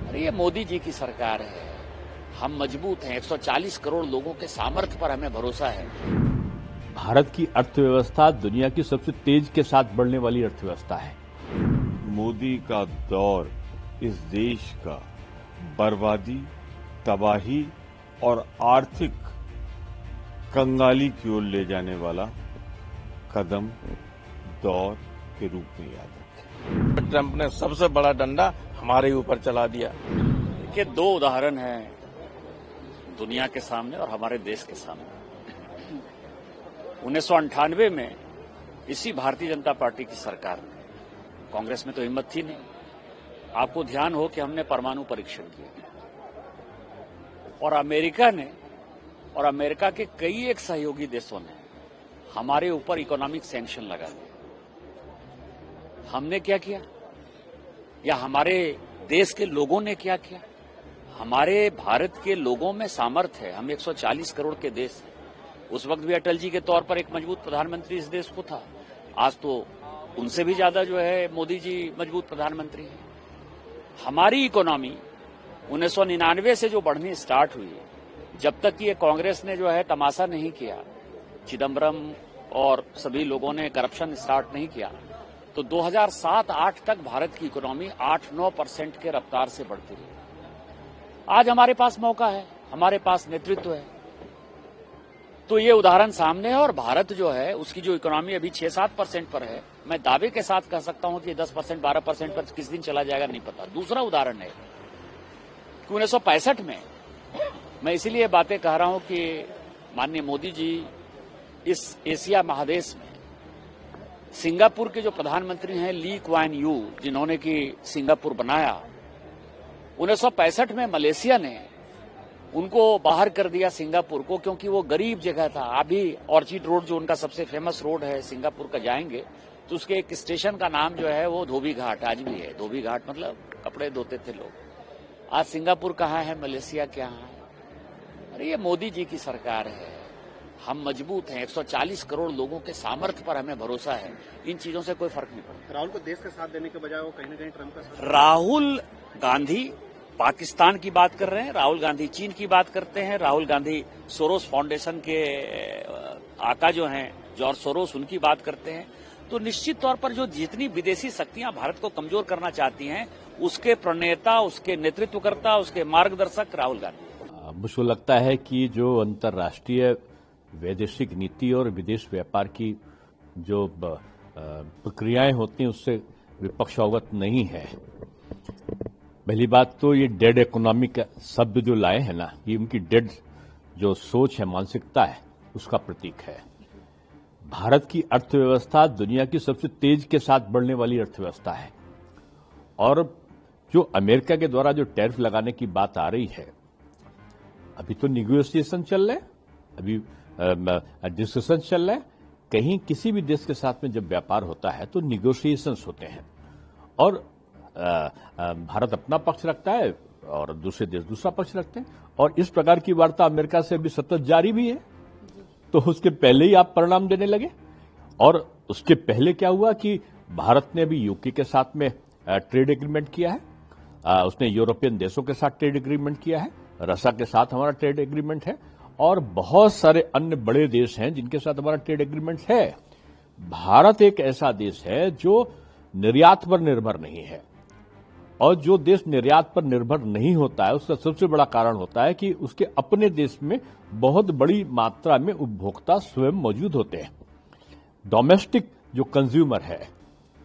अरे ये मोदी जी की सरकार है। हम मजबूत हैं। 140 करोड़ लोगों के सामर्थ्य पर हमें भरोसा है। भारत की अर्थव्यवस्था दुनिया की सबसे तेज के साथ बढ़ने वाली अर्थव्यवस्था है। मोदी का दौर इस देश का बर्बादी, तबाही और आर्थिक कंगाली की ओर ले जाने वाला कदम दौर के रूप में याद रखें। ट्रंप ने सबसे बड़ा डंडा हमारे ऊपर चला दिया। देखिए, दो उदाहरण हैं दुनिया के सामने और हमारे देश के सामने। 1998 में इसी भारतीय जनता पार्टी की सरकार में, कांग्रेस में तो हिम्मत थी नहीं। आपको ध्यान हो कि हमने परमाणु परीक्षण किया और अमेरिका ने और अमेरिका के कई एक सहयोगी देशों ने हमारे ऊपर इकोनॉमिक सैंक्शन लगा दिए। हमने क्या किया या हमारे देश के लोगों ने क्या किया? हमारे भारत के लोगों में सामर्थ्य है। हम 140 करोड़ के देश हैं। उस वक्त भी अटल जी के तौर पर एक मजबूत प्रधानमंत्री इस देश को था। आज तो उनसे भी ज्यादा जो है मोदी जी मजबूत प्रधानमंत्री हैं। हमारी इकोनॉमी 1999 से जो बढ़नी स्टार्ट हुई, जब तक ये कांग्रेस ने जो है तमाशा नहीं किया, चिदम्बरम और सभी लोगों ने करप्शन स्टार्ट नहीं किया, तो 2007-8 तक भारत की इकोनॉमी 8-9% के रफ्तार से बढ़ती रही। आज हमारे पास मौका है, हमारे पास नेतृत्व है, तो ये उदाहरण सामने है। और भारत जो है उसकी जो इकोनॉमी अभी 6-7% पर है, मैं दावे के साथ कह सकता हूं कि 10%, 12% पर किस दिन चला जाएगा नहीं पता। दूसरा उदाहरण है कि 1965 में, मैं इसीलिए बातें कह रहा हूं कि माननीय मोदी जी इस एशिया महादेश में सिंगापुर के जो प्रधानमंत्री हैं ली क्वान यू, जिन्होंने कि सिंगापुर बनाया, 1965 में मलेशिया ने उनको बाहर कर दिया सिंगापुर को, क्योंकि वो गरीब जगह था। अभी ऑर्चिड रोड जो उनका सबसे फेमस रोड है सिंगापुर का, जाएंगे तो उसके एक स्टेशन का नाम जो है वो धोबी घाट आज भी है। धोबी घाट मतलब कपड़े धोते थे लोग। आज सिंगापुर कहाँ है, मलेशिया कहाँ है? अरे ये मोदी जी की सरकार है। हम मजबूत हैं। 140 करोड़ लोगों के सामर्थ्य पर हमें भरोसा है। इन चीजों से कोई फर्क नहीं पड़ता। राहुल को देश का साथ देने के बजाय वो कहीं न कहीं ट्रंप का साथ। राहुल गांधी पाकिस्तान की बात कर रहे हैं, राहुल गांधी चीन की बात करते हैं, राहुल गांधी सोरोस फाउंडेशन के आका जो हैं जॉर्ज सोरोस, उनकी बात करते हैं। तो निश्चित तौर पर जो जितनी विदेशी शक्तियां भारत को कमजोर करना चाहती हैं, उसके प्रणेता, उसके नेतृत्वकर्ता, उसके मार्गदर्शक राहुल गांधी। मुझको लगता है कि जो अंतर्राष्ट्रीय वैदेशिक नीति और विदेश व्यापार की जो प्रक्रियाएं होती हैं उससे विपक्ष अवगत नहीं है। पहली बात तो ये डेड इकोनॉमी का शब्द जो लाए हैं ना, ये उनकी डेड जो सोच है, मानसिकता है, उसका प्रतीक है। भारत की अर्थव्यवस्था दुनिया की सबसे तेज के साथ बढ़ने वाली अर्थव्यवस्था है। और जो अमेरिका के द्वारा जो टैरिफ लगाने की बात आ रही है, अभी तो निगोशिएशन चल रहे हैं, अभी डिस्कशन चल रहा है। कहीं किसी भी देश के साथ में जब व्यापार होता है तो निगोशिएशंस होते हैं और भारत अपना पक्ष रखता है और दूसरे देश दूसरा पक्ष रखते हैं। और इस प्रकार की वार्ता अमेरिका से अभी सतत जारी भी है। तो उसके पहले ही आप परिणाम देने लगे। और उसके पहले क्या हुआ कि भारत ने अभी यूके के साथ में ट्रेड एग्रीमेंट किया है, उसने यूरोपियन देशों के साथ ट्रेड एग्रीमेंट किया है, रशिया के साथ हमारा ट्रेड एग्रीमेंट है और बहुत सारे अन्य बड़े देश हैं जिनके साथ हमारा ट्रेड एग्रीमेंट है। भारत एक ऐसा देश है जो निर्यात पर निर्भर नहीं है। और जो देश निर्यात पर निर्भर नहीं होता है उसका सबसे बड़ा कारण होता है कि उसके अपने देश में बहुत बड़ी मात्रा में उपभोक्ता स्वयं मौजूद होते हैं। डोमेस्टिक जो कंज्यूमर है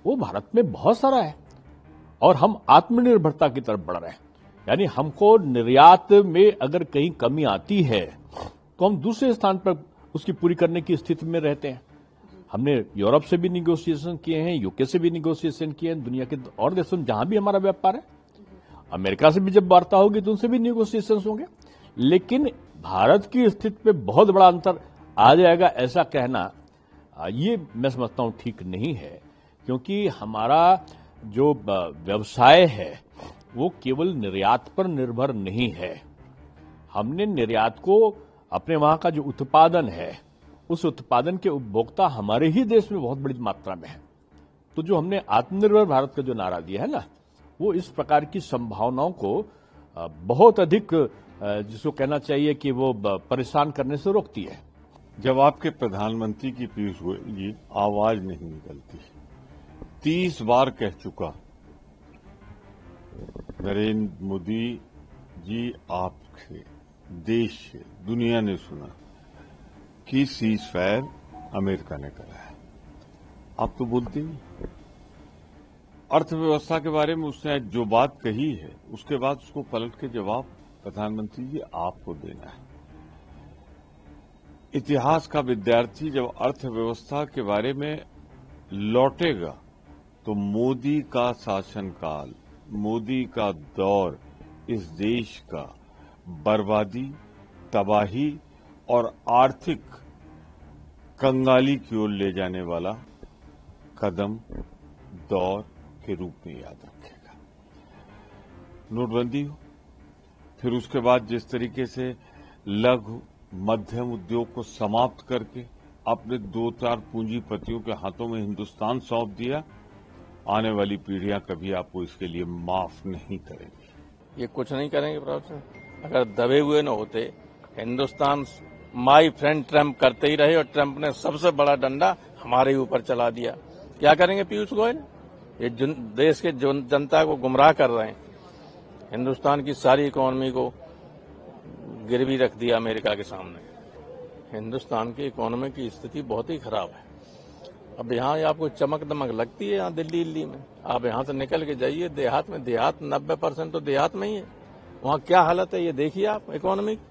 वो भारत में बहुत सारा है और हम आत्मनिर्भरता की तरफ बढ़ रहे हैं। यानी हमको निर्यात में अगर कहीं कमी आती है तो हम दूसरे स्थान पर उसकी पूरी करने की स्थिति में रहते हैं। हमने यूरोप से भी निगोशिएशन किए हैं, यूके से भी निगोशिएशन किए हैं, दुनिया के और देशों में जहां भी हमारा व्यापार है। अमेरिका से भी जब वार्ता होगी तो उनसे भी निगोशिएशन होंगे। लेकिन भारत की स्थिति पे बहुत बड़ा अंतर आ जाएगा ऐसा कहना, ये मैं समझता हूं ठीक नहीं है। क्योंकि हमारा जो व्यवसाय है वो केवल निर्यात पर निर्भर नहीं है। हमने निर्यात को अपने वहां का जो उत्पादन है उस उत्पादन के उपभोक्ता हमारे ही देश में बहुत बड़ी मात्रा में है। तो जो हमने आत्मनिर्भर भारत का जो नारा दिया है ना, वो इस प्रकार की संभावनाओं को बहुत अधिक जिसको कहना चाहिए कि वो परेशान करने से रोकती है। जब आपके प्रधानमंत्री की पीयूष गोयल जी आवाज नहीं निकलती, 30 बार कह चुका नरेंद्र मोदी जी, आपसे देश से दुनिया ने सुना कि सीज फायर अमेरिका ने करा है, आप तो बोलते नहीं। अर्थव्यवस्था के बारे में उसने जो बात कही है उसके बाद उसको पलट के जवाब प्रधानमंत्री जी आपको देना है। इतिहास का विद्यार्थी जब अर्थव्यवस्था के बारे में लौटेगा तो मोदी का शासनकाल, मोदी का दौर इस देश का बर्बादी, तबाही और आर्थिक कंगाली की ओर ले जाने वाला कदम, दौर के रूप में याद रखेगा। नोटबंदी हो, फिर उसके बाद जिस तरीके से लघु मध्यम उद्योग को समाप्त करके अपने 2-4 पूंजीपतियों के हाथों में हिंदुस्तान सौंप दिया, आने वाली पीढ़ियां कभी आपको इसके लिए माफ नहीं करेंगी। ये कुछ नहीं करेंगे प्रभु सिंह। अगर दबे हुए न होते, हिंदुस्तान माई फ्रेंड ट्रम्प करते ही रहे और ट्रम्प ने सबसे बड़ा डंडा हमारे ऊपर चला दिया। क्या करेंगे पीयूष गोयल? ये देश के जनता को गुमराह कर रहे हैं। हिंदुस्तान की सारी इकोनॉमी को गिरवी रख दिया अमेरिका के सामने। हिंदुस्तान की इकोनॉमी की स्थिति बहुत ही खराब है। अब यहाँ आपको चमक दमक लगती है, यहाँ दिल्ली में। आप यहाँ से निकल के जाइए देहात में, देहात 90% तो देहात में ही है। वहाँ क्या हालत है ये देखिए आप इकोनॉमी की।